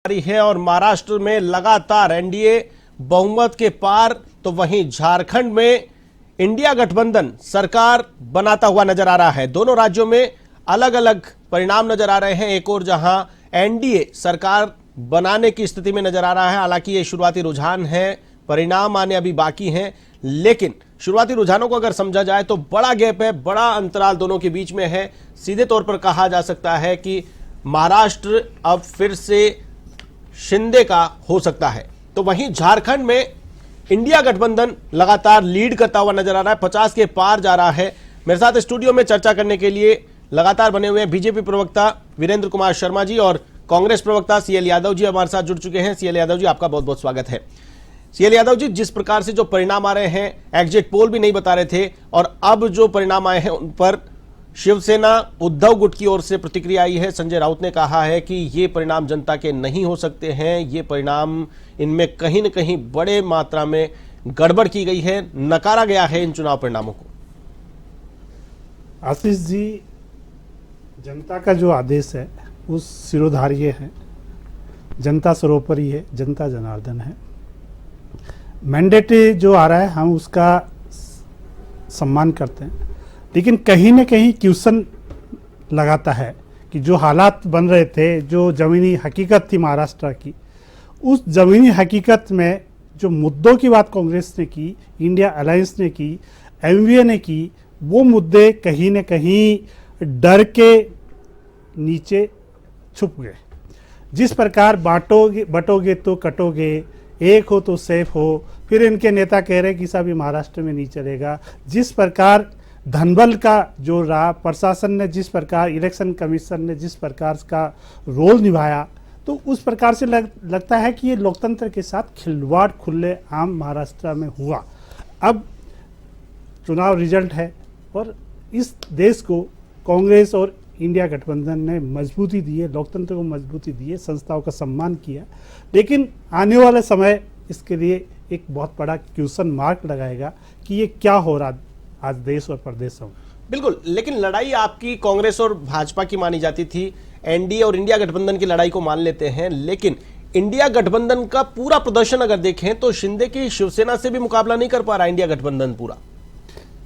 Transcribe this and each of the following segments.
जारी है और महाराष्ट्र में लगातार एनडीए बहुमत के पार, तो वहीं झारखंड में इंडिया गठबंधन सरकार बनाता हुआ नजर आ रहा है। दोनों राज्यों में अलग अलग परिणाम नजर आ रहे हैं। एक और जहां एनडीए सरकार बनाने की स्थिति में नजर आ रहा है, हालांकि ये शुरुआती रुझान है, परिणाम आने अभी बाकी हैं, लेकिन शुरुआती रुझानों को अगर समझा जाए तो बड़ा गैप है, बड़ा अंतराल दोनों के बीच में है। सीधे तौर पर कहा जा सकता है कि महाराष्ट्र अब फिर से शिंदे का हो सकता है। तो वहीं झारखंड में इंडिया गठबंधन लगातार लीड करता हुआ नजर आ रहा है, 50 के पार जा रहा है। मेरे साथ स्टूडियो में चर्चा करने के लिए लगातार बने हुए हैं बीजेपी प्रवक्ता वीरेंद्र कुमार शर्मा जी और कांग्रेस प्रवक्ता सीएल यादव जी हमारे साथ जुड़ चुके हैं। सीएल यादव जी, आपका बहुत बहुत स्वागत है। सीएल यादव जी, जिस प्रकार से जो परिणाम आ रहे हैं, एग्जिट पोल भी नहीं बता रहे थे और अब जो परिणाम आए हैं उन पर शिवसेना उद्धव गुट की ओर से प्रतिक्रिया आई है। संजय राउत ने कहा है कि ये परिणाम जनता के नहीं हो सकते हैं, ये परिणाम इनमें कहीं न कहीं बड़े मात्रा में गड़बड़ की गई है, नकारा गया है इन चुनाव परिणामों को। आशीष जी, जनता का जो आदेश है उस सिरोधार्य है, जनता सर्वोपरि है, जनता जनार्दन है। मैंडेट जो आ रहा है हम उसका सम्मान करते हैं, लेकिन कहीं न कहीं क्वेश्चन लगाता है कि जो हालात बन रहे थे, जो ज़मीनी हकीकत थी महाराष्ट्र की, उस ज़मीनी हकीकत में जो मुद्दों की बात कांग्रेस ने की, इंडिया अलायंस ने की, एमवीए ने की, वो मुद्दे कहीं न कहीं डर के नीचे छुप गए। जिस प्रकार बटोगे तो कटोगे, एक हो तो सेफ हो, फिर इनके नेता कह रहे कि साहब ये महाराष्ट्र में नहीं चलेगा। जिस प्रकार धनबल का जो रहा, प्रशासन ने जिस प्रकार, इलेक्शन कमीशन ने जिस प्रकार का रोल निभाया, तो उस प्रकार से लगता है कि ये लोकतंत्र के साथ खिलवाड़ खुले आम महाराष्ट्र में हुआ। अब चुनाव रिजल्ट है और इस देश को कांग्रेस और इंडिया गठबंधन ने मजबूती दी है, लोकतंत्र को मजबूती दी है, संस्थाओं का सम्मान किया, लेकिन आने वाले समय इसके लिए एक बहुत बड़ा क्वेश्चन मार्क लगाएगा कि ये क्या हो रहा आज देश और प्रदेशों में। बिल्कुल, लेकिन लड़ाई आपकी कांग्रेस और भाजपा की मानी जाती थी, एनडीए और इंडिया गठबंधन की लड़ाई को मान लेते हैं, लेकिन इंडिया गठबंधन का पूरा प्रदर्शन अगर देखें तो शिंदे की शिवसेना से भी मुकाबला नहीं कर पा रहा इंडिया गठबंधन पूरा।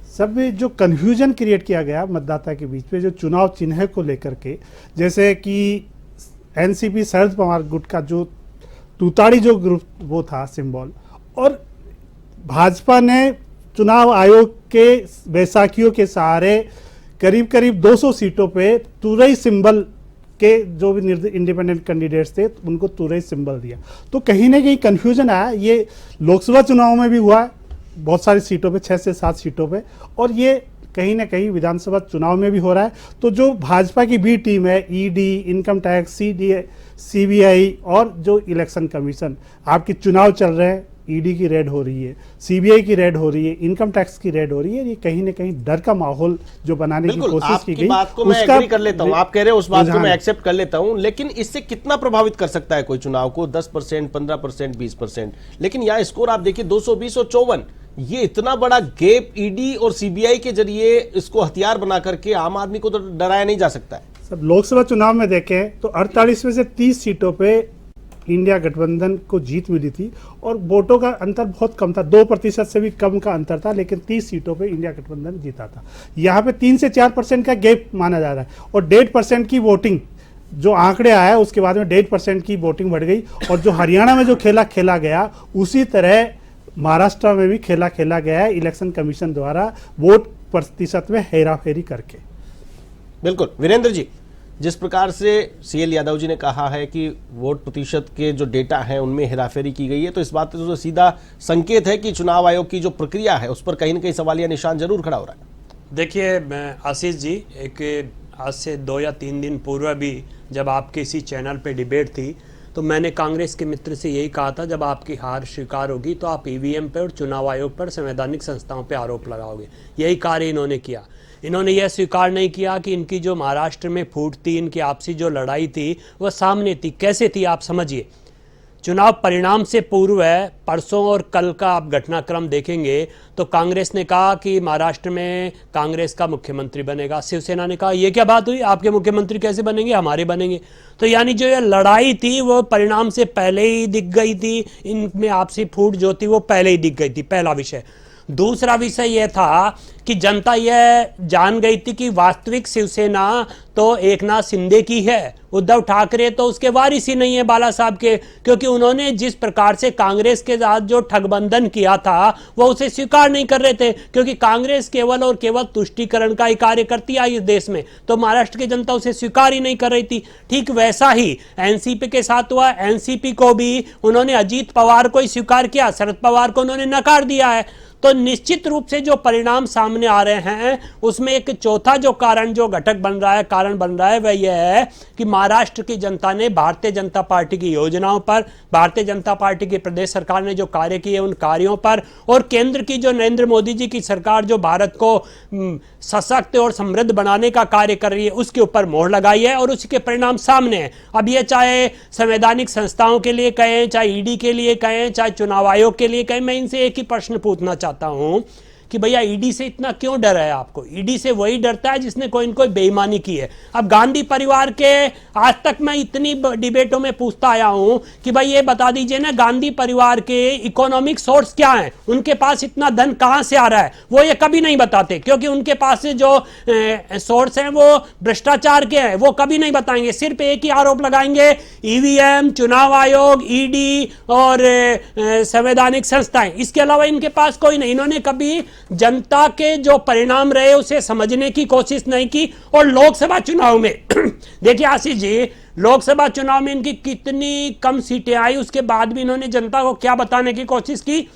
सब जो कन्फ्यूजन क्रिएट किया गया मतदाता के बीच में जो चुनाव चिन्ह को लेकर के, जैसे कि एनसीपी शरद पवार गुट का जो तूताड़ी जो ग्रुप वो था सिंबल, और भाजपा ने चुनाव आयोग के बैसाखियों के सहारे करीब करीब 200 सीटों पे तुरई सिंबल के जो भी इंडिपेंडेंट कैंडिडेट्स थे उनको तुरई सिंबल दिया। तो कहीं ना कहीं कन्फ्यूजन आया। ये लोकसभा चुनाव में भी हुआ है बहुत सारी सीटों पे, 6 से 7 सीटों पे, और ये कहीं ना कहीं विधानसभा चुनाव में भी हो रहा है। तो जो भाजपा की बी टीम है, ईडी, इनकम टैक्स, सीबीआई और जो इलेक्शन कमीशन, आपके चुनाव चल रहे हैं, ईडी की रेड हो रही है, सीबीआई की रेड हो रही है, इनकम टैक्स की रेड हो रही है, ये कहीं ना कहीं डर का माहौल जो बनाने की कोशिश की गई। बात को मैं एग्री कर लेता हूं, आप कह रहे हैं उस बात को मैं एक्सेप्ट कर लेता हूं, लेकिन इससे कितना प्रभावित कर सकता है कोई चुनाव को? 10%, 15%, 20%, लेकिन यहाँ स्कोर आप देखिए 220 और 54, ये इतना बड़ा गैप ईडी और सीबीआई के जरिए इसको हथियार बना करके आम आदमी को तो डराया नहीं जा सकता है। सब लोकसभा चुनाव में देखें तो 48 में से 30 सीटों पे इंडिया गठबंधन को जीत मिली थी और वोटों का अंतर बहुत कम था, 2% से भी कम का अंतर था, लेकिन 30 सीटों पे इंडिया गठबंधन जीता था। यहाँ पे 3 से 4% का गैप माना जा रहा है और 1.5% की वोटिंग जो आंकड़े आया उसके बाद में 1.5% की वोटिंग बढ़ गई। और जो हरियाणा में जो खेला गया उसी तरह महाराष्ट्र में भी खेला गया है इलेक्शन कमीशन द्वारा वोट प्रतिशत में हेराफेरी करके। बिल्कुल वीरेंद्र जी, जिस प्रकार से सीएल यादव जी ने कहा है कि वोट प्रतिशत के जो डेटा हैं उनमें हेराफेरी की गई है, तो इस बात से तो सीधा संकेत है कि चुनाव आयोग की जो प्रक्रिया है उस पर कहीं न कहीं सवालिया निशान जरूर खड़ा हो रहा है। देखिए आशीष जी, एक आज से 2 या 3 दिन पूर्व भी जब आपके इसी चैनल पे डिबेट थी तो मैंने कांग्रेस के मित्र से यही कहा था, जब आपकी हार स्वीकार होगी तो आप ईवीएम पे और चुनाव आयोग पर संवैधानिक संस्थाओं पे आरोप लगाओगे। यही कार्य इन्होंने किया। इन्होंने यह स्वीकार नहीं किया कि इनकी जो महाराष्ट्र में फूट थी, इनकी आपसी जो लड़ाई थी वह सामने थी। कैसे थी आप समझिए। चुनाव परिणाम से पूर्व है, परसों और कल का आप घटनाक्रम देखेंगे तो कांग्रेस ने कहा कि महाराष्ट्र में कांग्रेस का मुख्यमंत्री बनेगा, शिवसेना ने कहा ये क्या बात हुई, आपके मुख्यमंत्री कैसे बनेंगे, हमारे बनेंगे। तो यानी जो ये लड़ाई थी वो परिणाम से पहले ही दिख गई थी, इनमें आपसी फूट जो थी वो पहले ही दिख गई थी, पहला विषय। दूसरा विषय यह था कि जनता यह जान गई थी कि वास्तविक शिवसेना तो एकनाथ शिंदे की है, उद्धव ठाकरे तो उसके वारिस ही नहीं है बाला साहब के, क्योंकि उन्होंने जिस प्रकार से कांग्रेस के साथ जो ठगबंधन किया था वो उसे स्वीकार नहीं कर रहे थे, क्योंकि कांग्रेस केवल और केवल तुष्टीकरण का ही कार्य करती आई इस देश में, तो महाराष्ट्र की जनता उसे स्वीकार ही नहीं कर रही थी। ठीक वैसा ही एनसीपी के साथ हुआ, एनसीपी को भी उन्होंने अजीत पवार को ही स्वीकार किया, शरद पवार को उन्होंने नकार दिया है। तो निश्चित रूप से जो परिणाम सामने आ रहे हैं उसमें एक चौथा जो कारण जो घटक बन रहा है, कारण बन रहा है, वह यह है कि महाराष्ट्र की जनता ने भारतीय जनता पार्टी की योजनाओं पर, भारतीय जनता पार्टी की प्रदेश सरकार ने जो कार्य किए उन कार्यों पर, और केंद्र की जो नरेंद्र मोदी जी की सरकार जो भारत को सशक्त और समृद्ध बनाने का कार्य कर रही है उसके ऊपर मोहर लगाई है, और उसके परिणाम सामने है। अब ये चाहे संवैधानिक संस्थाओं के लिए कहें, चाहे ईडी के लिए कहें, चाहे चुनाव आयोग के लिए कहें, मैं इनसे एक ही प्रश्न पूछना चाहता हूं कि भैया ईडी से इतना क्यों डर है आपको? ईडी से वही डरता है जिसने कोई न कोई बेईमानी की है। अब गांधी परिवार के, आज तक मैं इतनी डिबेटों में पूछता आया हूं कि भाई ये बता दीजिए ना, गांधी परिवार के इकोनॉमिक सोर्स क्या हैं, उनके पास इतना धन कहां से आ रहा है, वो ये कभी नहीं बताते, क्योंकि उनके पास से जो सोर्स हैं वो भ्रष्टाचार के हैं, वो कभी नहीं बताएंगे। सिर्फ एक ही आरोप लगाएंगे, ईवीएम, चुनाव आयोग, ईडी और संवैधानिक संस्थाएं, इसके अलावा इनके पास कोई नहीं। इन्होंने कभी जनता के जो परिणाम रहे उसे समझने की कोशिश नहीं की। और लोकसभा चुनाव में देखिए आशीष जी, लोकसभा चुनाव में इनकी कितनी कम सीटें आई, उसके बाद भी इन्होंने जनता को क्या बताने की कोशिश की?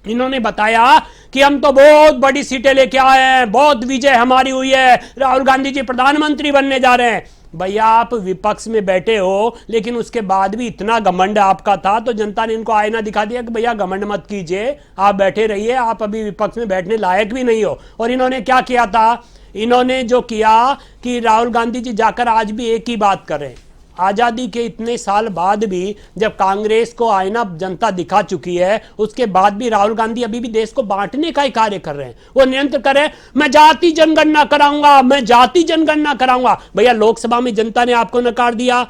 इन्होंने बताया कि हम तो बहुत बड़ी सीटें लेके आए हैं, बहुत विजय हमारी हुई है, राहुल गांधी जी प्रधानमंत्री बनने जा रहे हैं। भैया आप विपक्ष में बैठे हो, लेकिन उसके बाद भी इतना घमंड आपका था, तो जनता ने इनको आईना दिखा दिया कि भैया घमंड मत कीजिए, आप बैठे रहिए, आप अभी विपक्ष में बैठने लायक भी नहीं हो। और इन्होंने क्या किया था? इन्होंने जो किया कि राहुल गांधी जी जाकर आज भी एक ही बात कर रहे हैं, आजादी के इतने साल बाद भी जब कांग्रेस को आईना जनता दिखा चुकी है, उसके बाद भी राहुल गांधी अभी भी देश को बांटने का ही कार्य कर रहे हैं। वो निरंतर कर रहे हैं, मैं जाति जनगणना कराऊंगा, मैं जाति जनगणना कराऊंगा। भैया लोकसभा में जनता ने आपको नकार दिया,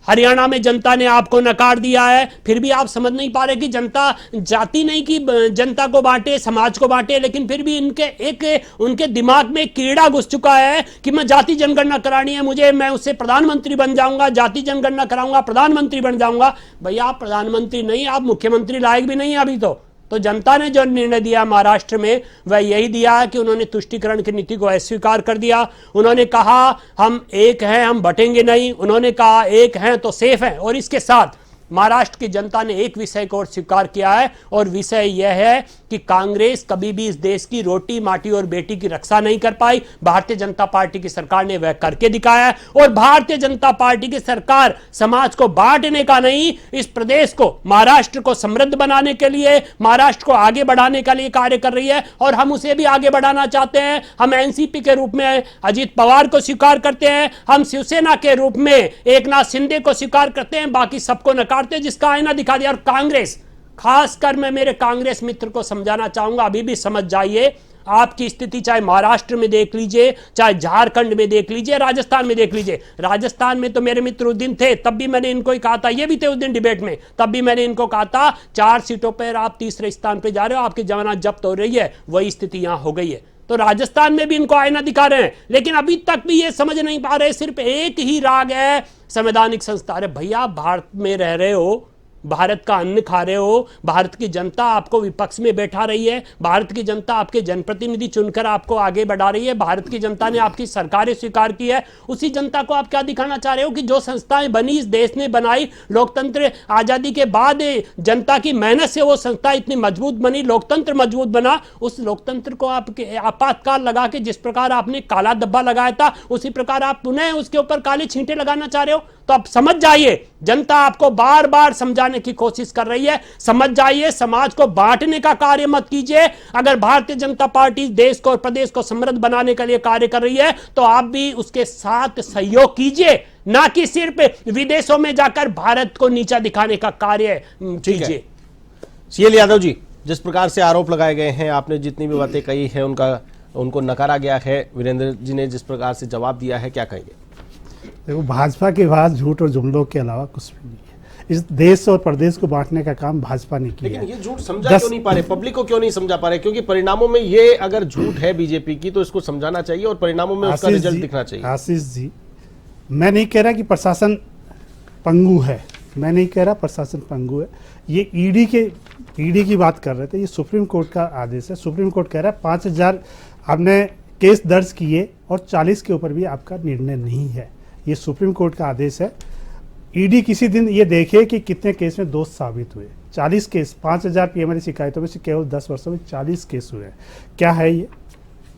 हरियाणा में जनता ने आपको नकार दिया है, फिर भी आप समझ नहीं पा रहे कि जनता जाति नहीं कि जनता को बांटे, समाज को बांटे, लेकिन फिर भी उनके दिमाग में कीड़ा घुस चुका है कि मैं जाति जनगणना करानी है मुझे, मैं उससे प्रधानमंत्री बन जाऊंगा, जाति जनगणना कराऊंगा, प्रधानमंत्री बन जाऊंगा। भैया आप प्रधानमंत्री नहीं, आप मुख्यमंत्री लायक भी नहीं है अभी तो जनता ने जो निर्णय दिया महाराष्ट्र में वह यही दिया है कि उन्होंने तुष्टीकरण की नीति को अस्वीकार कर दिया। उन्होंने कहा हम एक हैं, हम बटेंगे नहीं। उन्होंने कहा एक हैं तो सेफ हैं। और इसके साथ महाराष्ट्र की जनता ने एक विषय को और स्वीकार किया है, और विषय यह है कि कांग्रेस कभी भी इस देश की रोटी, माटी और बेटी की रक्षा नहीं कर पाई। भारतीय जनता पार्टी की सरकार ने वह करके दिखाया है, और भारतीय जनता पार्टी की सरकार समाज को बांटने का नहीं, इस प्रदेश को, महाराष्ट्र को समृद्ध बनाने के लिए, महाराष्ट्र को आगे बढ़ाने के लिए कार्य कर रही है, और हम उसे भी आगे बढ़ाना चाहते हैं। हम एनसीपी के रूप में अजीत पवार को स्वीकार करते हैं, हम शिवसेना के रूप में एकनाथ शिंदे को स्वीकार करते हैं, बाकी सबको नकारते हैं, जिसका आईना दिखा दिया। और कांग्रेस, खासकर मैं मेरे कांग्रेस मित्र को समझाना चाहूंगा, अभी भी समझ जाइए, आपकी स्थिति चाहे महाराष्ट्र में देख लीजिए, चाहे झारखंड में देख लीजिए, राजस्थान में देख लीजिए। राजस्थान में तो मेरे मित्र उस दिन थे, तब भी मैंने इनको ही कहा था, ये भी थे उस दिन डिबेट में, तब भी मैंने इनको कहा था 4 सीटों पर आप तीसरे स्थान पर जा रहे हो, आपकी जमानत जब्त हो रही है, वही स्थिति यहां हो गई है। तो राजस्थान में भी इनको आईना दिखा रहे हैं, लेकिन अभी तक भी ये समझ नहीं पा रहे, सिर्फ एक ही राग है, संवैधानिक संस्था। अरे भैया भारत में रह रहे हो, भारत का अन्न खा रहे हो, भारत की जनता आपको विपक्ष में बैठा रही है, भारत की जनता आपके जनप्रतिनिधि चुनकर आपको आगे बढ़ा रही है, भारत की जनता ने आपकी सरकारें स्वीकार की है। उसी जनता को आप क्या दिखाना चाह रहे हो कि जो संस्थाएं बनी, इस देश ने बनाई, लोकतंत्र आजादी के बाद जनता की मेहनत से वो संस्था इतनी मजबूत बनी, लोकतंत्र मजबूत बना, उस लोकतंत्र को आप आपातकाल लगा के जिस प्रकार आपने काला धब्बा लगाया था, उसी प्रकार आप पुनः उसके ऊपर काले छींटे लगाना चाह रहे हो। तो अब समझ जाइए, जनता आपको बार बार समझाने की कोशिश कर रही है, समझ जाइए, समाज को बांटने का कार्य मत कीजिए। अगर भारतीय जनता पार्टी देश को और प्रदेश को समृद्ध बनाने के लिए कार्य कर रही है तो आप भी उसके साथ सहयोग कीजिए, ना कि सिर्फ विदेशों में जाकर भारत को नीचा दिखाने का कार्य कीजिए। सीएल यादव जी, जिस प्रकार से आरोप लगाए गए हैं, आपने जितनी भी बातें कही है उनको नकारा गया है, वीरेंद्र जी ने जिस प्रकार से जवाब दिया है, क्या कहेंगे? देखो, भाजपा के पास झूठ और जुमलों के अलावा कुछ भी नहीं है। इस देश और प्रदेश को बांटने का काम भाजपा ने किया। लेकिन ये झूठ समझा क्यों नहीं पा रहे, पब्लिक को क्यों नहीं समझा पा रहे? क्योंकि परिणामों में ये अगर झूठ है बीजेपी की तो इसको समझाना चाहिए और परिणामों में उसका रिजल्ट दिखना चाहिए। आशीष जी, मैं नहीं कह रहा कि प्रशासन पंगु है, मैं नहीं कह रहा प्रशासन पंगु है। ये ईडी की बात कर रहे थे, ये सुप्रीम कोर्ट का आदेश है। सुप्रीम कोर्ट कह रहा है 5000 आपने केस दर्ज किए और 40 के ऊपर भी आपका निर्णय नहीं है। ये सुप्रीम कोर्ट का आदेश है। ईडी किसी दिन ये देखे कि कितने केस में दोष साबित हुए। 40 केस, 5000 पीएमएलए शिकायतों में से केवल 10 वर्षों में 40 केस हुए। क्या है ये?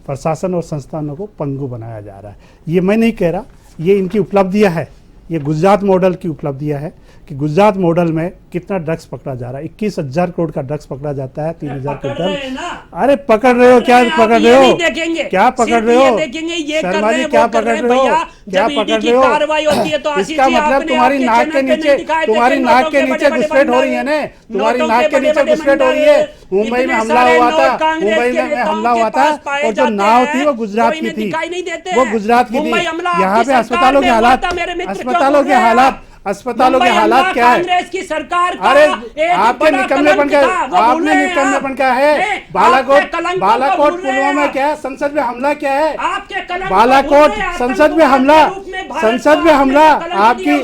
प्रशासन और संस्थानों को पंगु बनाया जा रहा है। ये मैं नहीं कह रहा, ये इनकी उपलब्धियां है। ये गुजरात मॉडल की उपलब्धियां है कि गुजरात मॉडल में कितना ड्रग्स पकड़ा जा रहा है। 21,000 करोड़ का ड्रग्स पकड़ा जाता है, 3,000 क्विंटल। अरे पकड़ रहे हो, क्या पकड़ रहे हो, क्या पकड़ रहे हो शर्मा जी, क्या पकड़ रहे हो, क्या पकड़ रहे हो? इसका मतलब तुम्हारी नाक के नीचे घुसपैठ हो रही है ना, तुम्हारी नाक के नीचे घुसपैठ हो रही है। मुंबई में हमला हुआ था, मुंबई में हमला हुआ था और जो नाव थी वो गुजरात की थी, वो गुजरात की थी। यहाँ पे अस्पतालों के हालात क्या है? कांग्रेस की सरकार का अरे आपके निकम्मेपन का है। बालाकोट पुलवामा क्या है? संसद में हमला क्या है? बालाकोट संसद में हमला आपकी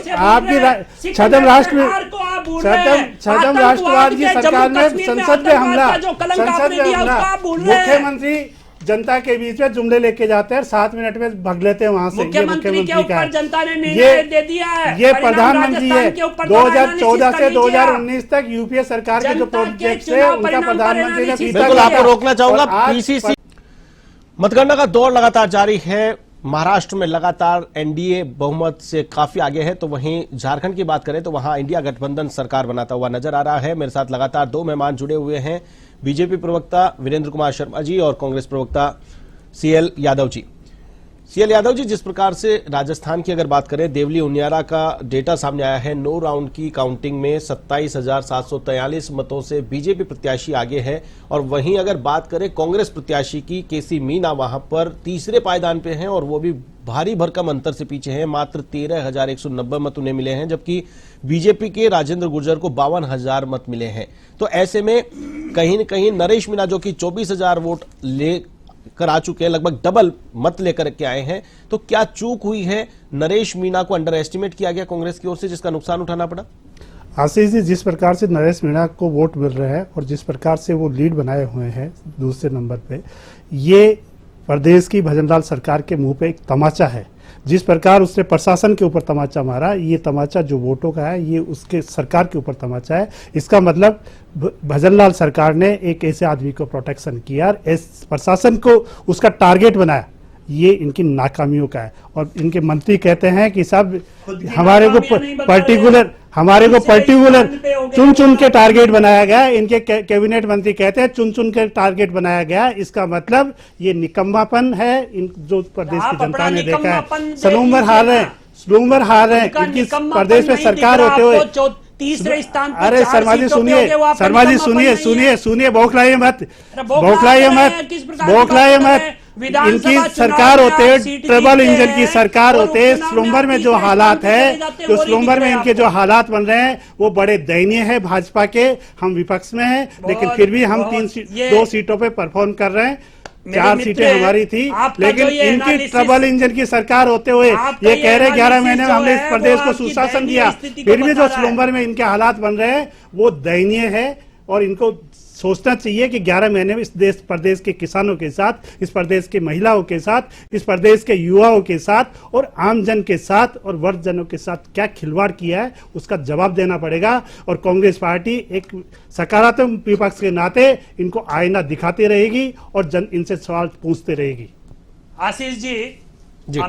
छदम राष्ट्रवाद की सरकार में संसद में हमला। मुख्यमंत्री जनता के बीच में जुमले लेके जाते हैं, 7 मिनट में भाग लेते हैं वहां से। मुख्यमंत्री के ऊपर जनता ने निर्णय दे दिया है। ये प्रधानमंत्री है। 2014 से 2019 तक यूपीए सरकार के जो प्रोजेक्ट्स है उनका प्रधानमंत्री ने बिल्कुल आपको रोकना चाहूंगा। पीसीसी मतगणना का दौर लगातार जारी है। महाराष्ट्र में लगातार एनडीए बहुमत से काफी आगे है, तो वहीं झारखंड की बात करें तो वहां इंडिया गठबंधन सरकार बनाता हुआ नजर आ रहा है। मेरे साथ लगातार 2 मेहमान जुड़े हुए हैं, बीजेपी प्रवक्ता वीरेंद्र कुमार शर्मा जी और कांग्रेस प्रवक्ता सीएल यादव जी। सीएल यादव जी, जिस प्रकार से राजस्थान की अगर बात करें, देवली उनियारा का डेटा सामने आया है, 9 राउंड की काउंटिंग में 27,743 मतों से बीजेपी प्रत्याशी आगे है। और वहीं अगर बात करें कांग्रेस प्रत्याशी की, केसी मीना वहां पर तीसरे पायदान पे हैं और वो भी भारी भरकम अंतर से पीछे हैं। मात्र 13,190 मत उन्हें मिले हैं, जबकि बीजेपी के राजेंद्र गुर्जर को 52,000 मत मिले हैं। तो ऐसे में कहीं न कहीं नरेश मीना जो कि 24,000 वोट ले कर आ चुके हैं, लगभग डबल मत लेकर के आए हैं, तो क्या चूक हुई है? नरेश मीना को अंडर एस्टिमेट किया गया कांग्रेस की ओर से, जिसका नुकसान उठाना पड़ा? आशीष जी, जिस प्रकार से नरेश मीणा को वोट मिल रहे हैं और जिस प्रकार से वो लीड बनाए हुए हैं दूसरे नंबर पे, ये प्रदेश की भजनलाल सरकार के मुंह पे एक तमाचा है। जिस प्रकार उसने प्रशासन के ऊपर तमाचा मारा, ये तमाचा जो वोटों का है ये उसके सरकार के ऊपर तमाचा है। इसका मतलब भजनलाल सरकार ने एक ऐसे आदमी को प्रोटेक्शन किया और प्रशासन को उसका टारगेट बनाया। ये इनकी नाकामियों का है। और इनके मंत्री कहते हैं कि सब हमारे को पर्टिकुलर चुन के टारगेट बनाया गया। इनके कैबिनेट मंत्री कहते हैं चुन के टारगेट बनाया गया। इसका मतलब ये निकम्मापन है इन जो प्रदेश की जनता ने देखा है। स्लूमर हार रहे हैं इनकी प्रदेश में सरकार होते हुए। तीसरे स्थान पर। अरे शर्मा जी सुनिए, बौखलाइए मत। इनकी सरकार होते हैं, ट्रिपल इंजन की सरकार होते हैं। स्लूमबर में जो हालात है, जो स्लूमबर में इनके जो हालात बन रहे हैं वो बड़े दयनीय है। भाजपा के हम विपक्ष में हैं, लेकिन फिर भी हम 2 सीटों पे परफॉर्म कर रहे हैं। 4 सीटें हमारी थी, लेकिन इनकी ट्रिपल इंजन की सरकार होते हुए ये कह रहे 11 महीने में हमने इस प्रदेश को सुशासन दिया, फिर भी जो स्लूमबर में इनके हालात बन रहे हैं वो दयनीय है। और इनको सोचना चाहिए कि 11 महीने में इस प्रदेश के किसानों के साथ, इस प्रदेश के महिलाओं के साथ, इस प्रदेश के युवाओं के साथ और आम जन के साथ और वर्ग जनों के साथ क्या खिलवाड़ किया है, उसका जवाब देना पड़ेगा। और कांग्रेस पार्टी एक सकारात्मक विपक्ष के नाते इनको आईना दिखाती रहेगी और जन इनसे सवाल पूछते रहेगी। आशीष जी,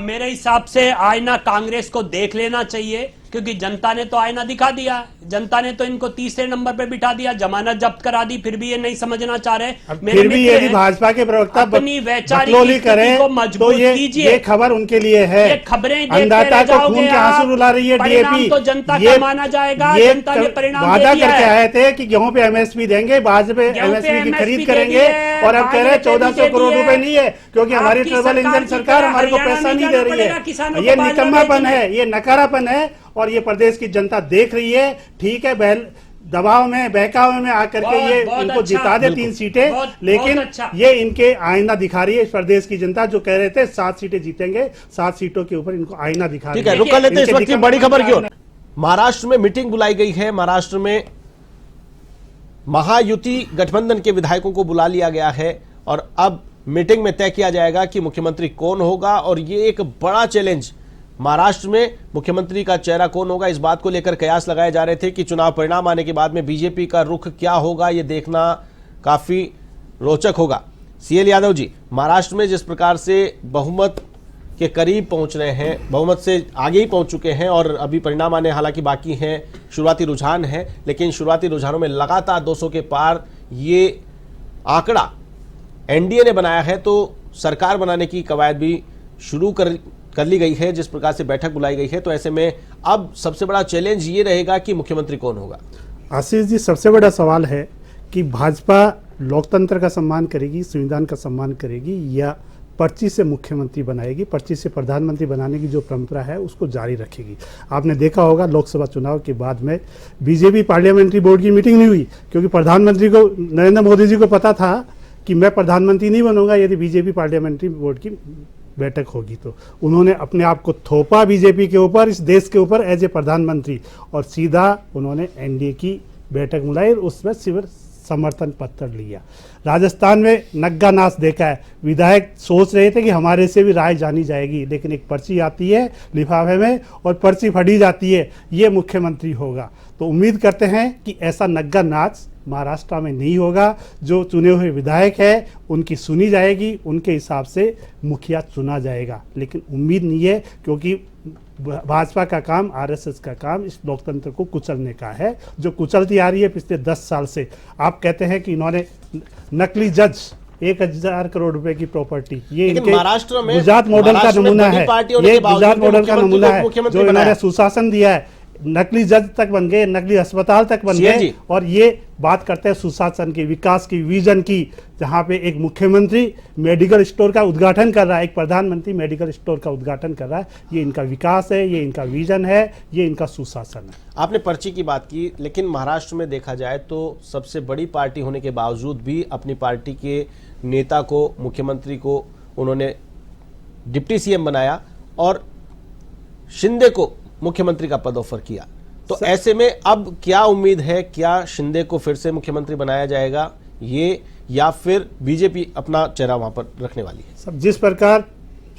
मेरे हिसाब से आईना कांग्रेस को देख लेना चाहिए। क्योंकि जनता ने तो आईना दिखा दिया, जनता ने तो इनको तीसरे नंबर पे बिठा दिया, जमानत जब्त करा दी, फिर भी ये नहीं समझना चाह रहे। फिर भी यदि भाजपा के प्रवक्ता अपनी वैचारिक बकलोली स्थिति करें को तो मजबूत कीजिए। ये खबर उनके लिए है। ये खबरें देखते अन्नदाता रह को जाओगे खून के आप। आंसू रुला रही है परिणाम डीएपी। तो जनता ये का माना जाएगा, ये जनता ने परिणाम वादा दे दिया करके है। आए थे कि गेहूं पे एमएसपी देंगे, बाद में एमएसपी की खरीद दे करेंगे, दिए, और अब कह रहे हैं बाद में 1400 करोड़ दे दिए। रुपए नहीं है, क्योंकि हमारी आपकी ट्रबल इंजन सरकार की सरकार तरह हमारे को हरियाणा पैसा नहीं नहीं दे जाना रही पड़ेगा है। किसानों ये को बाजरा निकम्मापन बेचने। है, ये नकारापन है, और ये प्रदेश की जनता देख रही है। ठीक है, दबाव में बहकावे में आकर के ये इनको जिता दे 3 सीटें, लेकिन ये इनके आईना दिखा रही है इस प्रदेश की जनता, जो कह रहे थे 7 सीटें जीतेंगे, 7 सीटों के ऊपर इनको आईना दिखा रही है। ठीक है, रुक कर लेते हैं इस वक्त की बड़ी खबर की ओर। महाराष्ट्र में मीटिंग बुलाई गई है। महाराष्ट्र में महायुति गठबंधन के विधायकों को बुला लिया गया है और अब मीटिंग में तय किया जाएगा कि मुख्यमंत्री कौन होगा। और ये एक बड़ा चैलेंज, महाराष्ट्र में मुख्यमंत्री का चेहरा कौन होगा, इस बात को लेकर कयास लगाए जा रहे थे कि चुनाव परिणाम आने के बाद में बीजेपी का रुख क्या होगा, ये देखना काफी रोचक होगा। सीएल यादव जी, महाराष्ट्र में जिस प्रकार से बहुमत के करीब पहुंच रहे हैं, बहुमत से आगे ही पहुंच चुके हैं और अभी परिणाम आने हालांकि बाकी हैं, शुरुआती रुझान है, लेकिन शुरुआती रुझानों में लगातार 200 के पार ये आंकड़ा एनडीए ने बनाया है। तो सरकार बनाने की कवायद भी शुरू कर ली गई है, जिस प्रकार से बैठक बुलाई गई है। तो ऐसे में अब सबसे बड़ा चैलेंज ये रहेगा कि मुख्यमंत्री कौन होगा। आशीष जी, सबसे बड़ा सवाल है कि भाजपा लोकतंत्र का सम्मान करेगी, संविधान का सम्मान करेगी, या पर्ची से मुख्यमंत्री बनाएगी, पर्ची से प्रधानमंत्री बनाने की जो परंपरा है उसको जारी रखेगी। आपने देखा होगा लोकसभा चुनाव के बाद में बीजेपी पार्लियामेंट्री बोर्ड की मीटिंग नहीं हुई, क्योंकि प्रधानमंत्री को, नरेंद्र मोदी जी को पता था कि मैं प्रधानमंत्री नहीं बनूंगा यदि बीजेपी पार्लियामेंट्री बोर्ड की बैठक होगी। तो उन्होंने अपने आप को थोपा बीजेपी के ऊपर, इस देश के ऊपर एज ए प्रधानमंत्री, और सीधा उन्होंने एनडीए की बैठक बुलाई और उसमें सिर्फ समर्थन पत्र लिया। राजस्थान में नग्गा नाच देखा है, विधायक सोच रहे थे कि हमारे से भी राय जानी जाएगी, लेकिन एक पर्ची आती है लिफाफे में और पर्ची फटी जाती है, ये मुख्यमंत्री होगा। तो उम्मीद करते हैं कि ऐसा नग्गा नाच महाराष्ट्र में नहीं होगा। जो चुने हुए विधायक है उनकी सुनी जाएगी, उनके हिसाब से मुखिया चुना जाएगा। लेकिन उम्मीद नहीं है, क्योंकि भाजपा का काम, आरएसएस का काम इस लोकतंत्र को कुचलने का है, जो कुचलती आ रही है पिछले 10 साल से। आप कहते हैं कि इन्होंने नकली जज 1000 करोड़ रुपए की प्रॉपर्टी, ये इनके महाराष्ट्र में गुजरात मॉडल का नमूना है, ये गुजरात मॉडल का नमूना है, जो इन्होंने सुशासन दिया है। नकली जज तक बन गए, नकली अस्पताल तक बन गए, और ये बात करते हैं सुशासन की, विकास की, विजन की, जहां पे एक मुख्यमंत्री मेडिकल स्टोर का उद्घाटन कर रहा है, एक प्रधानमंत्री मेडिकल स्टोर का उद्घाटन कर रहा है। ये इनका विकास है, ये इनका विजन है, ये इनका सुशासन है। आपने पर्ची की बात की, लेकिन महाराष्ट्र में देखा जाए तो सबसे बड़ी पार्टी होने के बावजूद भी अपनी पार्टी के नेता को, मुख्यमंत्री को उन्होंने डिप्टी सीएम बनाया और शिंदे को मुख्यमंत्री का पद ऑफर किया। तो ऐसे में अब क्या उम्मीद है, क्या शिंदे को फिर से मुख्यमंत्री बनाया जाएगा ये, या फिर बीजेपी अपना चेहरा वहां पर रखने वाली है? सब जिस प्रकार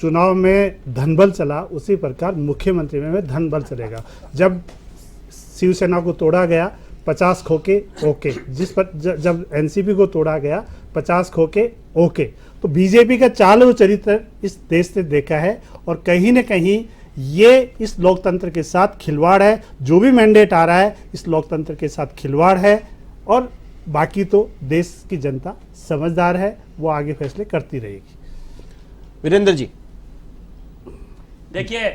चुनाव में धनबल चला, उसी प्रकार मुख्यमंत्री में धनबल चलेगा। जब शिवसेना को तोड़ा गया 50 खोके ओके, जब एनसीपी को तोड़ा गया 50 खोके ओके, तो बीजेपी का चाल चरित्र इस देश से देखा है, और कहीं न कहीं ये इस लोकतंत्र के साथ खिलवाड़ है। जो भी मैंडेट आ रहा है इस लोकतंत्र के साथ खिलवाड़ है, और बाकी तो देश की जनता समझदार है, वो आगे फैसले करती रहेगी। वीरेंद्र जी, देखिए,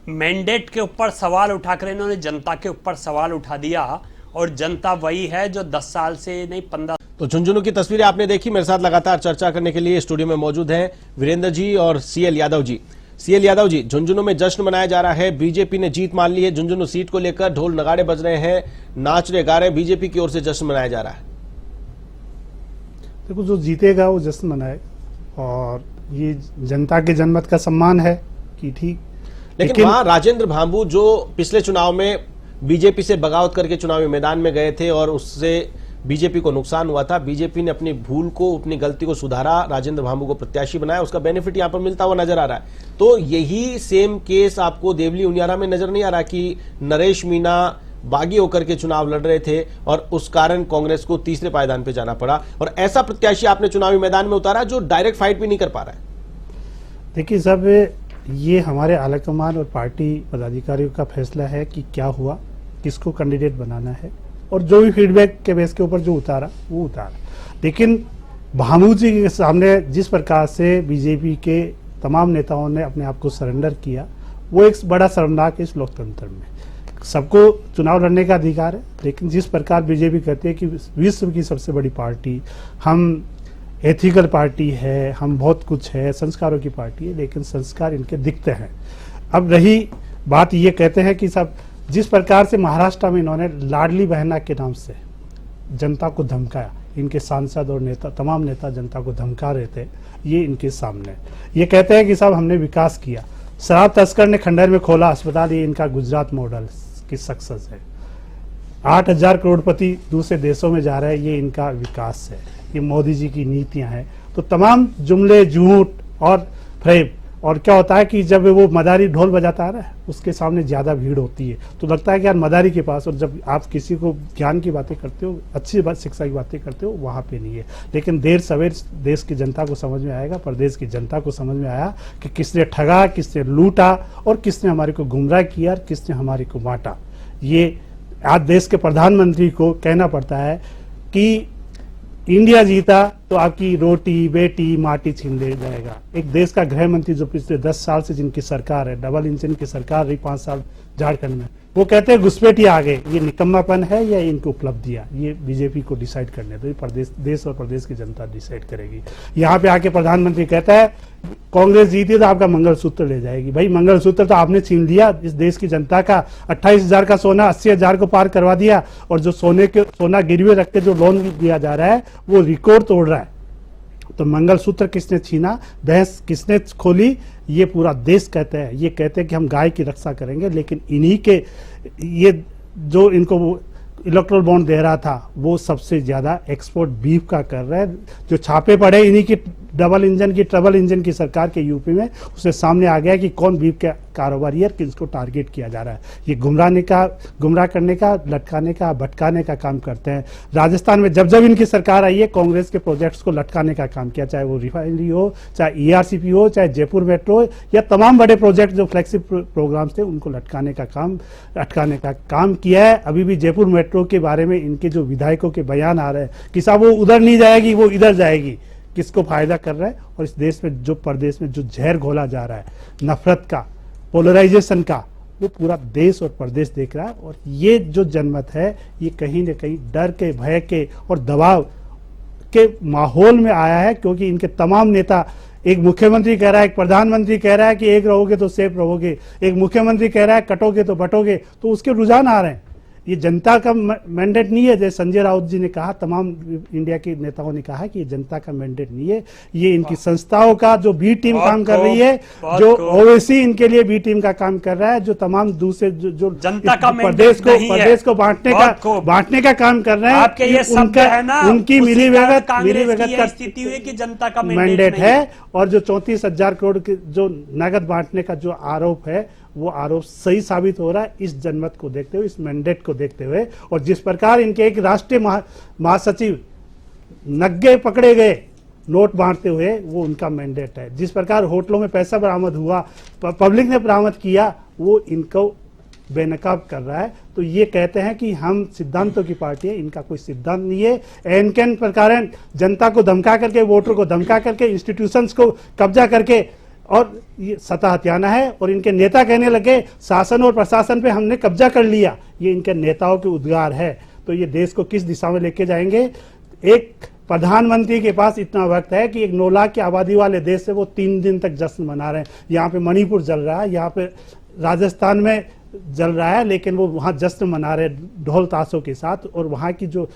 मैंडेट के ऊपर सवाल उठाकर इन्होंने जनता के ऊपर सवाल उठा दिया, और जनता वही है जो 10 साल से नहीं 15। तो झुंझुनू की तस्वीरें आपने देखी। मेरे साथ लगातार चर्चा करने के लिए स्टूडियो में मौजूद हैं वीरेंद्र जी और सीएल यादव जी। सीएल यादव जी, झुंझुनू में जश्न मनाया जा रहा है, बीजेपी ने जीत मान ली है, झुंझुनू सीट को लेकर ढोल नगाड़े बज रहे हैं, नाच रहे गा रहे हैं, बीजेपी की ओर से जश्न मनाया जा रहा है। देखो, जो जीतेगा वो जश्न मनाए, और ये जनता के जनमत का सम्मान है कि ठीक। लेकिन वहां राजेंद्र भांबू जो पिछले चुनाव में बीजेपी से बगावत करके चुनावी मैदान में गए थे और उससे बीजेपी को नुकसान हुआ था, बीजेपी ने अपनी भूल को, अपनी गलती को सुधारा, राजेंद्र भांबू को प्रत्याशी बनाया, उसका बेनिफिट यहां पर मिलता हुआ नजर आ रहा है। तो यही सेम केस आपको देवली उनियारा में नजर नहीं आ रहा कि नरेश मीणा बागी होकर के चुनाव लड़ रहे थे और उस कारण कांग्रेस को तीसरे पायदान पे जाना पड़ा, और ऐसा प्रत्याशी आपने चुनावी मैदान में उतारा जो डायरेक्ट फाइट भी नहीं कर पा रहा है? देखिए, सब ये हमारे आलाकमान और पार्टी पदाधिकारियों का फैसला है कि क्या हुआ, किसको कैंडिडेट बनाना है, और जो भी फीडबैक के बेस के ऊपर जो उतारा वो उतारा। लेकिन भामू जी के सामने जिस प्रकार से बीजेपी के तमाम नेताओं ने अपने आप को सरेंडर किया, वो एक बड़ा शर्मनाक है इस लोकतंत्र में। सबको चुनाव लड़ने का अधिकार है, लेकिन जिस प्रकार बीजेपी कहती है कि विश्व की सबसे बड़ी पार्टी, हम एथिकल पार्टी है, हम बहुत कुछ है, संस्कारों की पार्टी है, लेकिन संस्कार इनके दिखते हैं। अब रही बात, ये कहते हैं कि सब जिस प्रकार से महाराष्ट्र में इन्होंने लाडली बहना के नाम से जनता को धमकाया, इनके सांसद और नेता, तमाम नेता जनता को धमका रहे थे, ये इनके सामने। ये कहते हैं कि साहब हमने विकास किया, शराब तस्कर ने खंडहर में खोला अस्पताल, ये इनका गुजरात मॉडल की सक्सेस है। 8,000 करोड़पति दूसरे देशों में जा रहे हैं, ये इनका विकास है, ये मोदी जी की नीतियां हैं। तो तमाम जुमले, झूठ और फ्रेब। और क्या होता है कि जब वो मदारी ढोल बजाता है उसके सामने ज्यादा भीड़ होती है, तो लगता है कि यार मदारी के पास, और जब आप किसी को ज्ञान की बातें करते हो, अच्छी बात शिक्षा की बातें करते हो, वहां पे नहीं है। लेकिन देर सवेर देश की जनता को समझ में आएगा, प्रदेश की जनता को समझ में आया कि किसने ठगा, किसने लूटा, और किसने हमारे को गुमराह किया, और किसने हमारे को बांटा। ये आज देश के प्रधानमंत्री को कहना पड़ता है कि इंडिया जीता तो आपकी रोटी, बेटी, माटी छीन ले जाएगा। एक देश का गृह मंत्री जो पिछले 10 साल से जिनकी सरकार है, डबल इंजन की सरकार रही 5 साल झारखंड में, वो कहते हैं घुसपैठिए आ गए। ये निकम्मापन है या इनकी उपलब्धियां, ये बीजेपी को डिसाइड करने दो, प्रदेश, देश और प्रदेश की जनता डिसाइड करेगी। यहाँ पे आके प्रधानमंत्री कहता है कांग्रेस जीती तो आपका मंगलसूत्र ले जाएगी। भाई मंगलसूत्र तो आपने छीन लिया इस देश की जनता का। 28,000 का सोना 80,000 को पार करवा दिया, और जो सोना गिरवे रख के जो लोन दिया जा रहा है वो रिकॉर्ड तोड़ रहा है। तो मंगलसूत्र किसने छीना, भैंस किसने खोली, ये पूरा देश कहते हैं। ये कहते हैं कि हम गाय की रक्षा करेंगे, लेकिन इन्हीं के ये जो इनको इलेक्ट्रल बॉन्ड दे रहा था वो सबसे ज्यादा एक्सपोर्ट बीफ का कर रहा है। जो छापे पड़े इन्हीं की डबल इंजन की, ट्रबल इंजन की सरकार के यूपी में, उससे सामने आ गया कि कौन बीफ के कारोबारी है, किसको टारगेट किया जा रहा है। ये गुमराह करने का, लटकाने का, भटकाने का काम करते हैं। राजस्थान में जब जब इनकी सरकार आई है, कांग्रेस के प्रोजेक्ट्स को लटकाने का काम किया, चाहे वो रिफाइनरी हो, चाहे ERCP हो, चाहे जयपुर मेट्रो, या तमाम बड़े प्रोजेक्ट जो फ्लैगशिप प्रोग्राम्स थे उनको लटकाने का काम किया है। अभी भी जयपुर मेट्रो के बारे में इनके जो विधायकों के बयान आ रहे हैं कि साहब वो उधर नहीं जाएगी, वो इधर जाएगी, किसको फायदा कर रहा है। और इस देश में जो प्रदेश में जो जहर घोला जा रहा है नफरत का, पोलराइजेशन का, वो पूरा देश और प्रदेश देख रहा है। और ये जो जनमत है ये कहीं न कहीं डर के, भय के और दबाव के माहौल में आया है, क्योंकि इनके तमाम नेता, एक मुख्यमंत्री कह रहा है, एक प्रधानमंत्री कह रहा है कि एक रहोगे तो सेफ रहोगे, एक मुख्यमंत्री कह रहा है कटोगे तो बटोगे, तो उसके रुझान आ रहे हैं। ये जनता का मैंडेट नहीं है, जैसे संजय राउत जी ने कहा, तमाम इंडिया के नेताओं ने कहा कि ये जनता का मैंडेट नहीं है, ये इनकी संस्थाओं का जो बी टीम काम कर रही है, जो ओवैसी इनके लिए बी टीम का काम कर रहा है, जो तमाम दूसरे जो जनता का प्रदेश को बांटने का काम कर रहे हैं। आपके ये शब्द है ना, उनकी मिलीभगत का स्थिति हुई कि जनता का मैंडेट है। और जो 34,000 करोड़ के जो नगद बांटने का जो आरोप है, वो आरोप सही साबित हो रहा है इस जनमत को देखते हुए, इस मैंडेट को देखते हुए। और जिस प्रकार इनके एक राष्ट्रीय महासचिव नग्गे पकड़े गए नोट बांटते हुए, वो उनका मैंडेट है। जिस प्रकार होटलों में पैसा बरामद हुआ, पब्लिक ने बरामद किया, वो इनको बेनकाब कर रहा है। तो ये कहते हैं कि हम सिद्धांतों की पार्टी है, इनका कोई सिद्धांत नहीं है। एन प्रकार जनता को धमका करके, वोटर को धमका करके, इंस्टीट्यूशंस को कब्जा करके और ये सत्ता हथियाना है। और इनके नेता कहने लगे शासन और प्रशासन पे हमने कब्जा कर लिया, ये इनके नेताओं के उद्गार है। तो ये देश को किस दिशा में लेके जाएंगे। एक प्रधानमंत्री के पास इतना वक्त है कि एक 9 लाख की आबादी वाले देश से वो 3 दिन तक जश्न मना रहे हैं। यहाँ पे मणिपुर जल रहा है, यहाँ पे राजस्थान में जल रहा है, लेकिन वो वहाँ जश्न मना रहे ढोल ताशों के साथ। और वहाँ की जो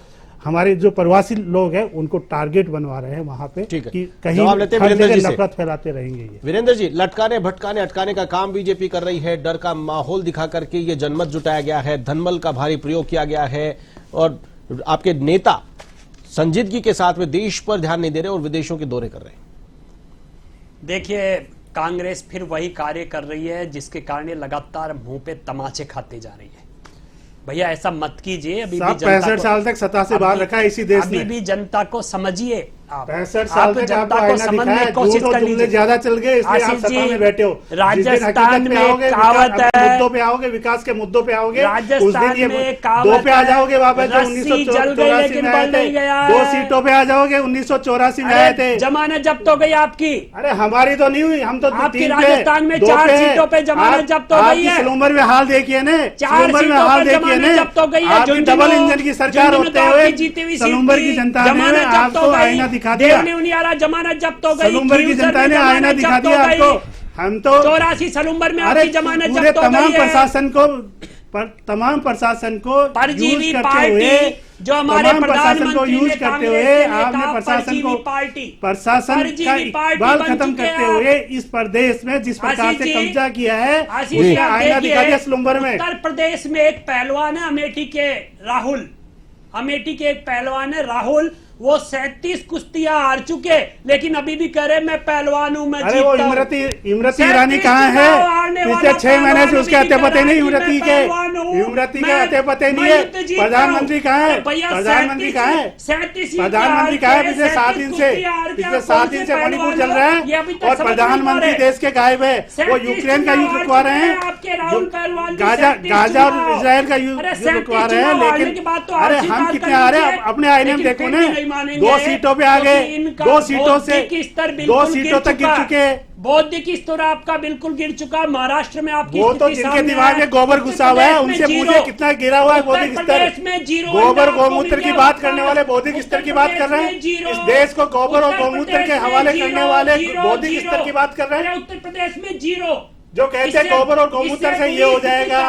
हमारे जो प्रवासी लोग हैं उनको टारगेट बनवा रहे हैं वहां पे कि कहीं नफरत फैलाते रहेंगे। ये वीरेंद्र जी, लटकाने, भटकाने, अटकाने का काम बीजेपी कर रही है, डर का माहौल दिखा करके ये जनमत जुटाया गया है, धनबल का भारी प्रयोग किया गया है, और आपके नेता संजीदगी के साथ में देश पर ध्यान नहीं दे रहे और विदेशों के दौरे कर रहे हैं। देखिए, कांग्रेस फिर वही कार्य कर रही है जिसके कारण ये लगातार मुंह पे तमाचे खाते जा रही है। भैया ऐसा मत कीजिए। अभी भी 65 साल तक सत्ता से बाहर रखा है इसी देश ने। अभी भी जनता को समझिए, आप 65 साल तक जनता आपको को आईना समझने दिखाया, की कोशिश झूठ और कर जुमले लीजिए। ज्यादा चल गए, इसलिए आप आशीष सत्ता जी, में बैठे हो। जिस दिन राजस्थान हकीकत पे में आओगे, कहावत विकास- है, मुद्दों पे आओगे, विकास के मुद्दों पे आओगे, उस दिन राजस्थान ये में दो कहावत पे आ है, जाओगे वापस जो रस्सी जल गई 1984 लेकिन में बल आए थे, नहीं गया 2 है। सीटों पे आ जाओगे 1984 में आए थे। जमानत जब्त हो गई आपकी। अरे हमारी तो नहीं हुई, हम तो आपकी 3 पे, राजस्थान में 2 4 पे। सीटों पे जमानत जब्त हो गई आपकी है। सिलंबर में हाल देखिए ने, 4 सिलंबर में सीटों हाल पे देखिए ने, जमानत जब्त हो गई है। आपकी झुंझुनू- डबल इंजन की सरकार झुंझुनू होते तो हुए आपकी जीती हुई सीट सिलंबर थी। की जनता ने जमानत जब्त आपको हो गई। आईना दिखा दिया। देवनी उनियारा जमानत जब्त हो गई। सिलंबर की खींवसर जनता में ने आईना जमानत दिखा जब्त हो दिया गई। आपको। हम तो 84 सिलंबर में अरे आपकी जमानत पूरे जब्त हो तमाम गई है। प्रशासन को तमाम प्रशासन को परजीवी यूज करते पार्टी हुए, जो हमारे तमाम प्रशासन को प्रधानमंत्री यूज ने करते कांग्रेस हुए के लिए आपने कहा, प्रशासन परजीवी को पार्टी, प्रशासन परजीवी का पार्टी इकबाल बन खत्म चुके करते हैं। हुए इस प्रदेश में जिस प्रकार आशीष से जी, कब्जा किया है आशीष उसने जी, आप आईना देखिए, दिखा दिया सिलंबर में। उत्तर प्रदेश में एक पहलवान है अमेठी के राहुल, अमेठी के एक पहलवान है राहुल, वो 37 कुश्तियां हार चुके, लेकिन अभी भी कह रहे मैं पहलवान हूं, मैं अरे वो जीतता हूं। इमरती ईरानी कहाँ है? पिछले 6 महीने से उसके अते पते नहीं इमरती के अते पते नहीं है। प्रधानमंत्री कहाँ है? प्रधानमंत्री कहाँ है? प्रधानमंत्री कहाँ है? पिछले 7 दिन से मणिपुर चल रहा है और प्रधानमंत्री देश के गायब है। वो यूक्रेन का युद्ध रुकवा रहे हैं, गाजा और इजराइल का युद्ध रुकवा रहे हैं, लेकिन अरे हम कितने आ रहे हैं? अपने आईने में देखो ने, 2 सीटों पे आ गए, 2 सीटों से 2 सीटों तक गिर चुके। बौद्धिक स्तर आपका बिल्कुल गिर चुका। महाराष्ट्र में आपकी वो तो जिनके दिमाग में गोबर घुसा हुआ है उनसे पूछे कितना गिरा हुआ है बौद्धिक स्तर। गोबर गौमूत्र की बात करने वाले बौद्धिक स्तर की बात कर रहे हैं। इस देश को गोबर और गौमूत्र के हवाले करने वाले बौद्धिक स्तर की बात कर रहे हैं। उत्तर प्रदेश में 0। जो कहते हैं गोबर और गौमूत्र से ये हो जाएगा,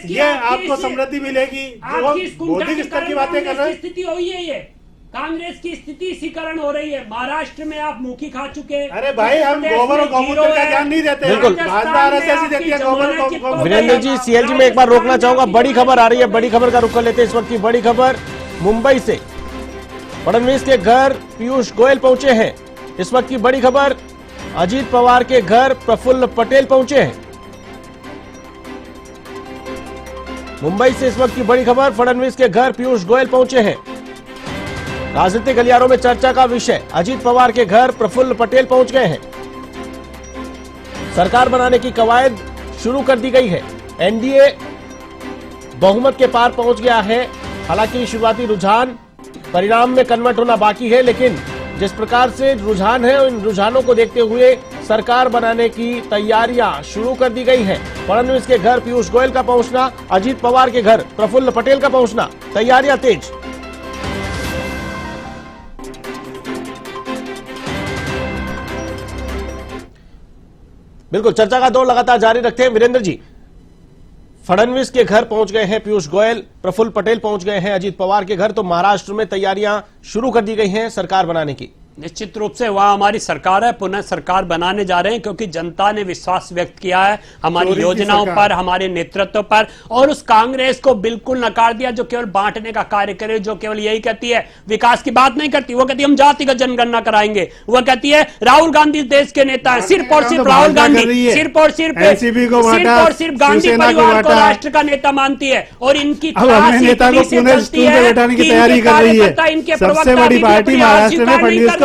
ये आपको समृद्धि मिलेगी, जो बौद्धिक स्तर की बातें कर रहे हैं। स्थिति हुई है ये कांग्रेस की स्थिति इसी कारण हो रही है। महाराष्ट्र में आप मुखी खा चुके। अरे भाई हम गोबर और गौमूत्र का ध्यान नहीं देते। बिल्कुल। भाजपा आरएसएस देती है गोबर और गौमूत्र। वीरेंद्र जी, सीएलजी में एक बार रोकना चाहूंगा, बड़ी खबर आ रही है, बड़ी खबर का रुख कर लेते हैं। इस वक्त की बड़ी खबर मुंबई से फडणवीस के घर पीयूष गोयल पहुंचे हैं। इस वक्त की बड़ी खबर, अजीत पवार के घर प्रफुल्ल पटेल पहुंचे हैं। मुंबई से इस वक्त की बड़ी खबर, फडणवीस के घर पीयूष गोयल पहुंचे हैं। राजनीतिक गलियारों में चर्चा का विषय, अजीत पवार के घर प्रफुल्ल पटेल पहुंच गए हैं। सरकार बनाने की कवायद शुरू कर दी गई है। एनडीए बहुमत के पार पहुंच गया है। हालांकि शुरुआती रुझान परिणाम में कन्वर्ट होना बाकी है, लेकिन जिस प्रकार से रुझान है उन रुझानों को देखते हुए सरकार बनाने की तैयारियां शुरू कर दी गई हैं। फडणवीस के घर पीयूष गोयल का पहुंचना, अजीत पवार के घर प्रफुल्ल पटेल का पहुंचना, तैयारियां तेज। बिल्कुल, चर्चा का दौर लगातार जारी रखते हैं। वीरेंद्र जी, फडणवीस के घर पहुंच गए हैं पीयूष गोयल, प्रफुल्ल पटेल पहुंच गए हैं अजीत पवार के घर, तो महाराष्ट्र में तैयारियां शुरू कर दी गई हैं सरकार बनाने की। निश्चित रूप से वह हमारी सरकार है, पुनः सरकार बनाने जा रहे हैं, क्योंकि जनता ने विश्वास व्यक्त किया है हमारी योजनाओं पर, हमारे नेतृत्व पर, और उस कांग्रेस को बिल्कुल नकार दिया जो केवल बांटने का कार्य करे, जो केवल यही कहती है, विकास की बात नहीं करती। वो कहती है हम जातिगत जनगणना कराएंगे, वो कहती है राहुल गांधी देश के नेता है, सिर्फ और सिर्फ राहुल गांधी, सिर्फ और सिर्फ गांधी परिवार को राष्ट्र का नेता मानती है, और इनकी नेता को पुनः स्टूल पे बैठाने की तैयारी कर रही है। इनके सबसे बड़ी पार्टी महाराष्ट्र में फडणवीस को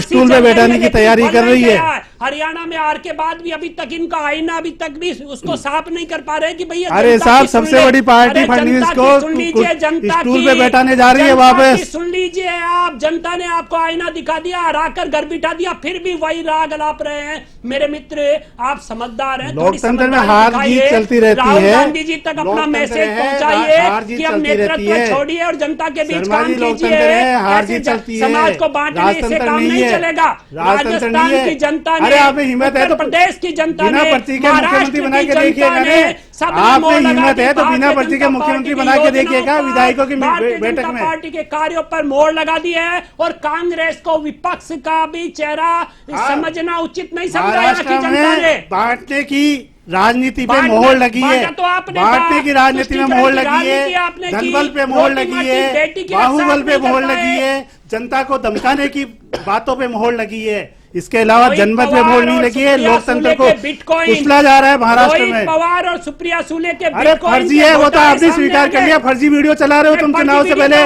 स्टूल पे बैठाने की तैयारी कर रही है। हरियाणा में आर के बाद भी अभी तक इनका आईना अभी तक भी उसको साफ नहीं कर पा रहे कि भैया अरे साहब, सबसे बड़ी पार्टी फडणवीस को स्टूल पे बैठाने जा रही है वापस। सुन लीजिए आप, जनता ने आपको आईना दिखा दिया, हराकर घर बिठा दिया, फिर भी वही राग अलाप रहे हैं। मेरे मित्र, आप समझदार हैं, लोकतंत्र में हार जीत चलती रहती है। राहुल गांधी जी तक अपना मैसेज पहुंचाइए कि अब नेतृत्व छोड़िए और जनता के बीच काम कीजिए। समाज को बांटने से काम नहीं चलेगा। राजस्थान की जनता, अरे आपने हिम्मत है तो प्रदेश की जनता बिना पर्ची के मुख्यमंत्री बना के देखिएगा ने, आपने हिम्मत है तो बिना पर्ची के मुख्यमंत्री बना के देखिएगा विधायकों की बैठक में। पार्टी के कार्यों पर मोहर लगा दी है, और कांग्रेस को विपक्ष का भी चेहरा समझना उचित नहीं समझा यहाँ की जनता ने। बांटने की राजनीति पे मोहर लगी है, बांटने की राजनीति में मोहर लगी है, धनबल पे मोहर लगी है, बाहुबल पे मोहर लगी है, जनता को धमकाने की बातों पे मोहर लगी है। इसके अलावा जनमत पे मोहर नहीं लगी है। लोकतंत्र को कुचला जा रहा है महाराष्ट्र में। पवार और सुप्रिया सुले के अरे फर्जी है, वो तो आपने स्वीकार कर लिया। फर्जी वीडियो चला रहे हो तुम चुनाव से पहले,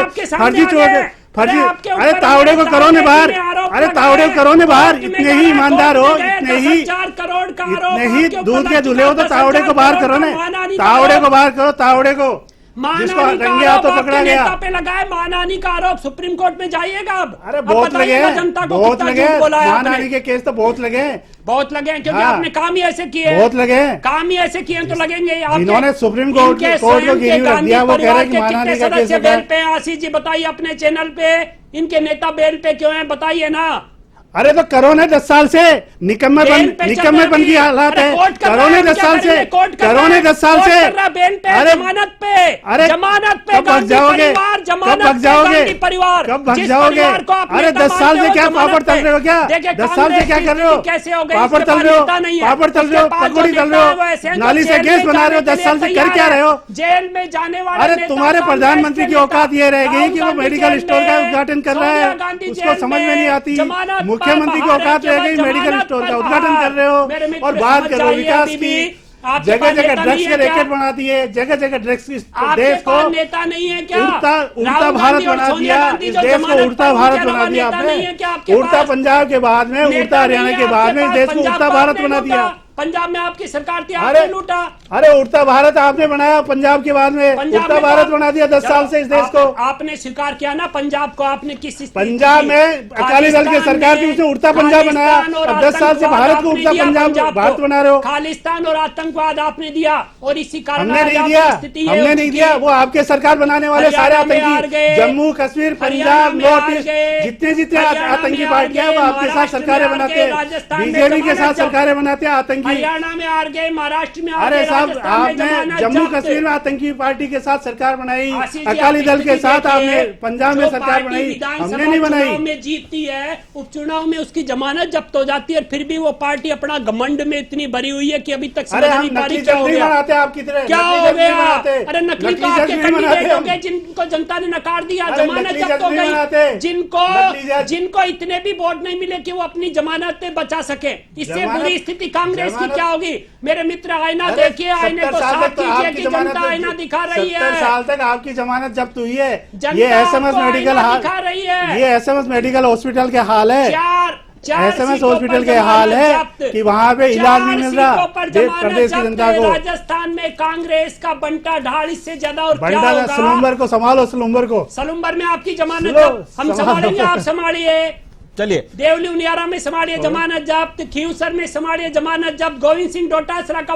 फर्जी, आपके ऊपर अरे तावड़े को करो ने बाहर, आरोप अरे लगाए, तावड़े को करो ने बाहर, कोर्ट में इतने ही गए, ईमानदार हो, कोर्ट में गए, इतने ही 10,000 करोड़ का आरोप इतने ही आपके ऊपर दूध के लग दूल्हे हो तो चुका, तावड़े को बाहर 10,000 करो ने, मानहानि का तावड़े आरोप। को बाहर करो, तावड़े को जिसको मानहानि का रंगे आरोप हाथों आपके पकड़ा गया। नेता पे लगाए, मानहानि का आरोप सुप्रीम कोर्ट में जाइएगा अब। अरे अब बहुत लगे बताइएगा हैं, जनता को बहुत कितना लगे झूठ बोला है आपने। मानहानि के केस तो बहुत लगे हैं, बहुत लगे हैं, क्योंकि हाँ। आपने काम ही ऐसे किए हैं। बहुत लगे हैं। काम ही ऐसे किए हैं तो लगेंगे ही। आपके- जिन्होंने सुप्रीम कोर्ट इनके कोर्ट को स्वयं के गिरवी रख गांधी दिया, वो कह रहे परिवार हैं कि के मानहानि कितने का केस सदस्य है। बेल पे हैं? आशीष जी बताइए अपने चैनल पे, इनके नेता बेल पे क्यों हैं, बताइए ना। अरे तो करो ने 10 साल से निकम्मेपन बेल पे चल निकम्मेपन रहा की हालात अरे है, कोर्ट कर करो रहा ने है, 10 क्या साल से, करेंगे? कोर्ट कर करो रहा ने है, 10 साल कोर्ट से, कर रहा है, बेल पे, अरे जमानत पे, अरे जमानत पे, कब भग गांधी जाओगे, परिवार, कब जमानत भग पे, जाओगे, गांधी परिवार, कब भग जिस जाओगे? परिवार को आप अरे नेता 10 साल मानते से हो, क्या जमानत पापड़ तल पे। रहे हो क्या? देखिए, 10 साल से क्या कर रहे हो? कैसे हो गई? पापड़ इसके तल पास रहे हो, नेता नहीं है। पापड़ तल रहे हो, उसके पास जो पकौड़ी तल नेता रहे है, वो ऐसे हो, हैं जो नाली से जेल गैस में बना रहे हो, जाने 10 साल के से लिए कर क्या तैयार रहे हो? है। जेल में जाने वाले अरे नेता, तुम्हारे कांग्रेस प्रधानमंत्री के की नेता, औकात ये रह गई राहुल कि वो गांधी मेडिकल जेल स्टोर का में, उद्घाटन कर रहा सोनिया है, गांधी उसको जेल समझ में नहीं आती। जमानत पर मुख्यमंत्री की बाहर औकात है, रह गई, केवल मेडिकल जमानत स्टोर पर का उद्घाटन बाहर। कर रहे हो मेरे मित्र और बात समझ करो जाइए विकास अभी भी। की। आपके जगह पास जगह नेता ड्रग्स नहीं के है क्या? रैकेट बना दिए, जगह जगह ड्रग्स की आपके देश को पास नेता नहीं है क्या? उड़ता राहुल भारत गांधी और बना सोनिया दिया, गांधी इस जो देश जमानत को उड़ता पर, भारत उनके बना अलावा दिया नेता नहीं है क्या आपके आपने। उड़ता पास? पंजाब के बाद में नेता उड़ता नहीं हरियाणा है के आपके बाद में इस पास, देश को पंजाब उड़ता को भारत आपने बना लूटा। दिया। पंजाब में आपकी सरकार थी, अरे आपने लूटा। अरे उड़ता भारत आपने बनाया पंजाब के बाद में, पंजाब उड़ता में भारत तो- बना दिया 10 साल से इस देश को। आपने स्वीकार किया ना पंजाब को, आपने किस स्थिति पंजाब की? में अकाली दल की खालिस्तान सरकार थी, में- उसने उड़ता पंजाब बनाया। खालिस्तान और अब 10 साल से आतंकवाद भारत को आपने उड़ता दिया पंजाब भारत को। बना रहे हो। खालिस्तान और आतंकवाद आपने दिया, और इसी कारण हमने आज नहीं आपकी दिया, स्थिति ये हमने हो नहीं चुकी दिया, है। वो आपके सरकार बनाने वाले सारे हरियाणा में हार आतंकी, गए, जम्मू कश्मीर हरियाणा पंजाब में नॉर्थ हार ईस्ट गए, जितने जितने हरियाणा आतंकी में पार्टियां हार हैं वो आपके गए, साथ सरकारें महाराष्ट्र में बनाते हार गए, हैं, राजस्थान में बीजेपी के साथ जमानत जब्त। सरकारें बनाते हैं आतंकी। हरियाणा में हार गए, महाराष्ट्र में हार अरे गए, साहब राजस्थान में आपने जमानत जम्मू जब्त। कश्मीर में आतंकी पार्टी के साथ सरकार बनाई, आशीष जी, अकाली आप दल के स्थिति साथ देखिए, आपने पंजाब में जो सरकार पार्टी बनाई, विधानसभा हमने नहीं बनाई। चुनाव में जीतती है, उपचुनाव में उसकी जमानत जब्त हो जाती है, फिर भी वो पार्टी अपना घमंड में इतनी भरी हुई है कि अभी तक समझ अरे हम नहीं पा रही नकली क्या जज हो नहीं गया। बनाते आपकी तरह, क्या नकली हो जज नहीं गया? बनाते। अरे नकली तो जज आपके नहीं कैंडिडेट बनाते हो हम। गए जिनको जनता ने नकार दिया, अरे जमानत नकली जब्त जज हो नहीं बनाते। गई, नकली जज। जिनको इतने भी वोट नहीं मिले कि वो अपनी जमानत पे बचा सके। इससे जमानत- बुरी स्थिति कांग्रेस की जमानत- क्या होगी? मेरे मित्र आईना अरे देखिए, आईने 70 को साल साफ तक तो कीजिए आपकी कि जमानत जनता आईना दिखा रही 70 है। साल तक आपकी जमानत जब्त हुई है। जनता ये एसएमएस आपको मेडिकल आईना हाल, दिखा रही है। ये एसएमएस मेडिकल हॉस्पिटल के हाल है, चार एसएमएस सीटों हॉस्पिटल पर के हाल जमानत है जब्त। कि वहां पे इलाज नहीं मिल रहा सीटों पर जमानत प्रदेश की जब्त। जनता को। राजस्थान में कांग्रेस का बंटा ढाल, इससे ज्यादा और क्या बंडा होगा? सलूम्बर को संभालो, सलूम्बर को। सलुम्बर में आपकी जमानत सुनो, जब्त, हम संभालो। संभालेंगे, आप संभालिए। चलिए देवली उनियारा में संभालिए जमानत जब्त, खींवसर में संभालिए जमानत जब्त, गोविंद सिंह डोटासरा का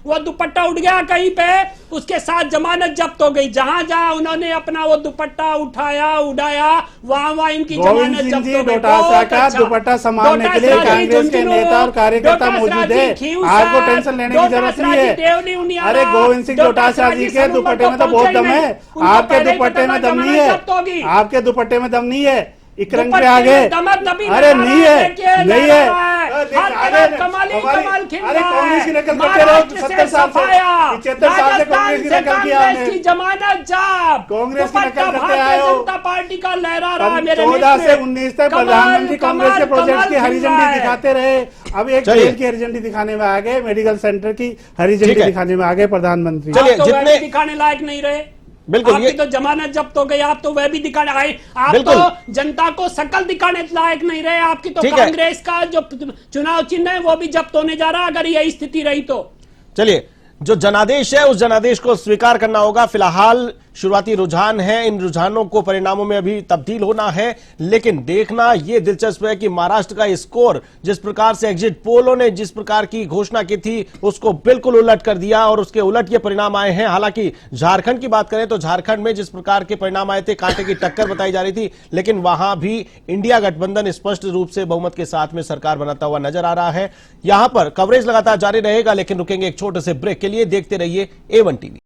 वो दुपट्टा उठ गया कहीं पे, उसके साथ जमानत जब्त हो गई। जहां जहां उन्होंने अपना वो दुपट्टा उठाया उड़ाया, वहां वहां इनकी गोविंद जमानत सिंह जब्त जी हो गई। डोटासरा बहुत का अच्छा। दुपट्टा संभालने के लिए डोटासरा जी, कांग्रेस के झुंझुनू, नेता और कार्यकर्ता डोटासरा मौजूद जी, है, खींवसर, आपको टेंशन लेने की जरूरत नहीं डोटासरा जी, देवली है। उनियारा, अरे गोविंद सिंह डोटासरा जी के सलूम्बर दुपट्टे में तो को बहुत पहुंचा दम ही है, नहीं। उनको आपके पहले ही दुपट्टे पता में था दम नहीं जमानत जब्त होगी। है, आपके दुपट्टे में दम नहीं है, इकरंग पे दुपट्टे आगे। में दमक दबी अरे लगा नहीं रहा है, देखिए, नहीं लगा है। रहा है। अरे हर अरे तरफ कमाल ही हमारी- कमाल खिल अरे रहा है। कांग्रेस की नकल करते रहो महाराष्ट्र 70 से साल से, सफाया, 75 साल से कांग्रेस की राजस्थान नकल से किया कांग्रेस आपने। की जमानत जब्त, कांग्रेस की दुपट्टा नकल करते भारतीय आए हो। जनता पार्टी का लहरा रहा है मेरे 14 मित्र। से 19 तक कमाल, प्रधानमंत्री कांग्रेस के कमाल, प्रोजेक्ट की कमाल हरी खिल रहा झंडी है। दिखाते रहे, अब एक चलिए। जेल की हरी झंडी दिखाने में आ गए, मेडिकल सेंटर की हरी ठीक झंडी है। दिखाने में आ गए प्रधानमंत्री। चलिए, आप तो वह जितने- भी दिखाने लायक नहीं रहे। बिल्कुल, आपकी ये- तो जमानत जब्त हो गई, आप तो वह भी दिखाने आए, आप बिल्कुल। तो जनता को शकल दिखाने लायक नहीं रहे। आपकी तो ठीक है। कांग्रेस का जो चुनाव चिन्ह है वो भी जब्त होने जा रहा है, अगर यही स्थिति रही तो। चलिए, जो जनादेश है उस जनादेश को स्वीकार करना होगा। फिलहाल शुरुआती रुझान है, इन रुझानों को परिणामों में अभी तब्दील होना है, लेकिन देखना यह दिलचस्प है कि महाराष्ट्र का स्कोर जिस प्रकार से एग्जिट पोलों ने जिस प्रकार की घोषणा की थी उसको बिल्कुल उलट कर दिया और उसके उलट ये परिणाम आए हैं। हालांकि झारखंड की बात करें तो झारखंड में जिस प्रकार के परिणाम आए थे, कांटे की टक्कर बताई जा रही थी, लेकिन वहां भी इंडिया गठबंधन स्पष्ट रूप से बहुमत के साथ में सरकार बनाता हुआ नजर आ रहा है। यहां पर कवरेज लगातार जारी रहेगा, लेकिन रुकेंगे एक छोटे से ब्रेक के लिए। देखते रहिए A1 TV।